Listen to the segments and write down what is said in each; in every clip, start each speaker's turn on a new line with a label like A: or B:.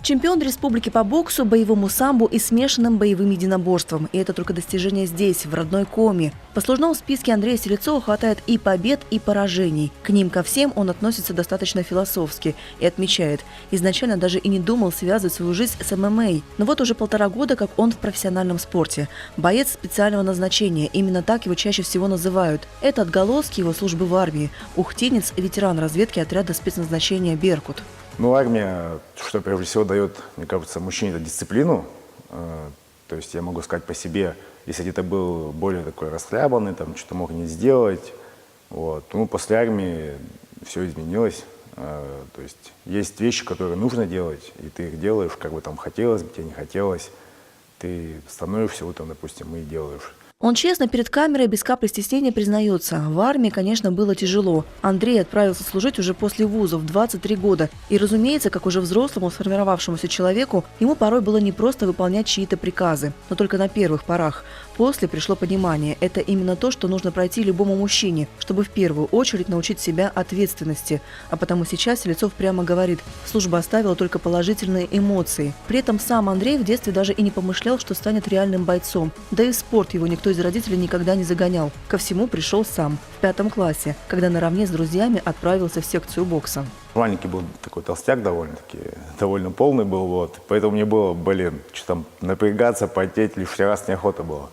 A: Чемпион республики по боксу, боевому самбо и смешанным боевым единоборствам. И это только достижение здесь, в родной Коми. В послужном списке Андрея Селецова хватает и побед, и поражений. К ним ко всем он относится достаточно философски и отмечает, изначально даже и не думал связывать свою жизнь с ММА. Но вот уже 1,5 года, как он в профессиональном спорте. Боец специального назначения, именно так его чаще всего называют. Это отголоски его службы в армии. Ухтинец – ветеран разведки отряда спецназначения «Беркут».
B: Ну, армия, что прежде всего дает, мне кажется, мужчине это дисциплину. То есть я могу сказать по себе, если где-то был более такой расхлябанный, там что-то мог не сделать. Вот. Ну, после армии все изменилось. То есть вещи, которые нужно делать, и ты их делаешь, как бы там хотелось бы, тебе не хотелось. Ты становишься утром, допустим, и делаешь.
A: Он честно перед камерой без капли стеснения признается, в армии, конечно, было тяжело. Андрей отправился служить уже после вуза в 23 года. И, разумеется, как уже взрослому, сформировавшемуся человеку, ему порой было не просто выполнять чьи-то приказы, но только на первых порах. После пришло понимание, это именно то, что нужно пройти любому мужчине, чтобы в первую очередь научить себя ответственности. А потому сейчас Селецов прямо говорит, служба оставила только положительные эмоции. При этом сам Андрей в детстве даже и не помышлял, что станет реальным бойцом. Да и в спорт его никто из родителей никогда не загонял. Ко всему пришел сам, в 5 классе, когда наравне с друзьями отправился в секцию бокса.
B: Маленький был такой толстяк довольно полный был, вот. Поэтому мне было, что там напрягаться, потеть лишний раз неохота было.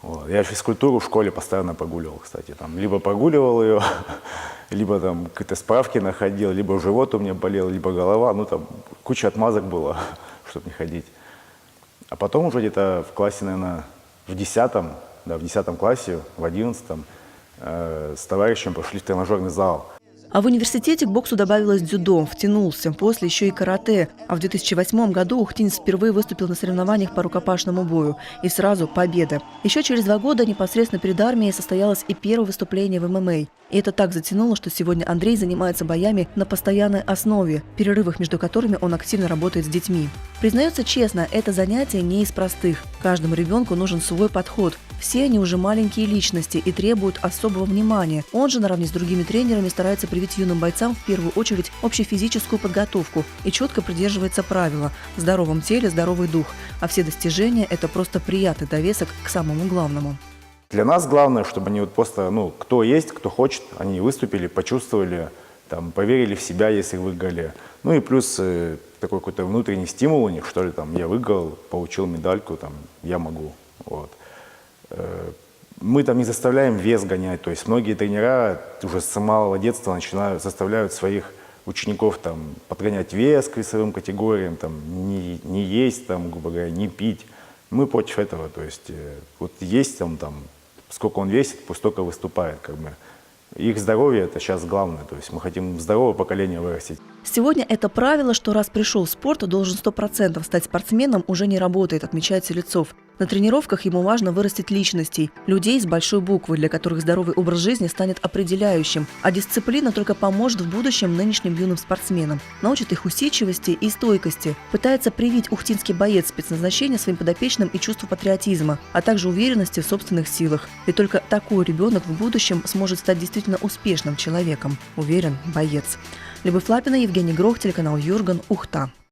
B: Вот. Я физкультуру в школе постоянно прогуливал, кстати. Там, либо прогуливал ее, либо там какие-то справки находил, либо живот у меня болел, либо голова. Ну, там куча отмазок было, чтобы не ходить. А потом уже где-то в классе, наверное, в 10 классе, в 11 с товарищем пошли в тренажерный зал.
A: А в университете к боксу добавилось дзюдо, втянулся, после еще и карате. А в 2008 году ухтинец впервые выступил на соревнованиях по рукопашному бою. И сразу победа. Еще через 2 года непосредственно перед армией состоялось и первое выступление в ММА. И это так затянуло, что сегодня Андрей занимается боями на постоянной основе, в перерывах между которыми он активно работает с детьми. Признается честно, это занятие не из простых. Каждому ребенку нужен свой подход. Все они уже маленькие личности и требуют особого внимания. Он же наравне с другими тренерами старается привить юным бойцам в первую очередь общефизическую подготовку и четко придерживается правила «в здоровом теле здоровый дух», а все достижения – это просто приятный довесок к самому главному.
B: Для нас главное, чтобы они вот просто, кто есть, кто хочет, они выступили, почувствовали, там, поверили в себя, если выиграли. Ну и плюс такой какой-то внутренний стимул у них, что ли, там, я выиграл, получил медальку, там, я могу. Вот. Мы там не заставляем вес гонять, то есть многие тренера уже с малого детства заставляют своих учеников там, подгонять вес к весовым категориям, там, не есть, там, грубо говоря, не пить. Мы против этого, то есть вот есть там сколько он весит, пусть столько выступает, как бы. Их здоровье – это сейчас главное, то есть мы хотим здоровое поколение вырастить.
A: Сегодня это правило, что раз пришел в спорт, то должен 100% стать спортсменом, уже не работает, отмечает Селецов. На тренировках ему важно вырастить личностей, людей с большой буквы, для которых здоровый образ жизни станет определяющим, а дисциплина только поможет в будущем нынешним юным спортсменам, научит их усидчивости и стойкости, пытается привить ухтинский боец спецназначения своим подопечным и чувство патриотизма, а также уверенности в собственных силах. И только такой ребенок в будущем сможет стать действительно успешным человеком, уверен боец. Любовь Лапина, Евгений Грох, телеканал Юрган, Ухта.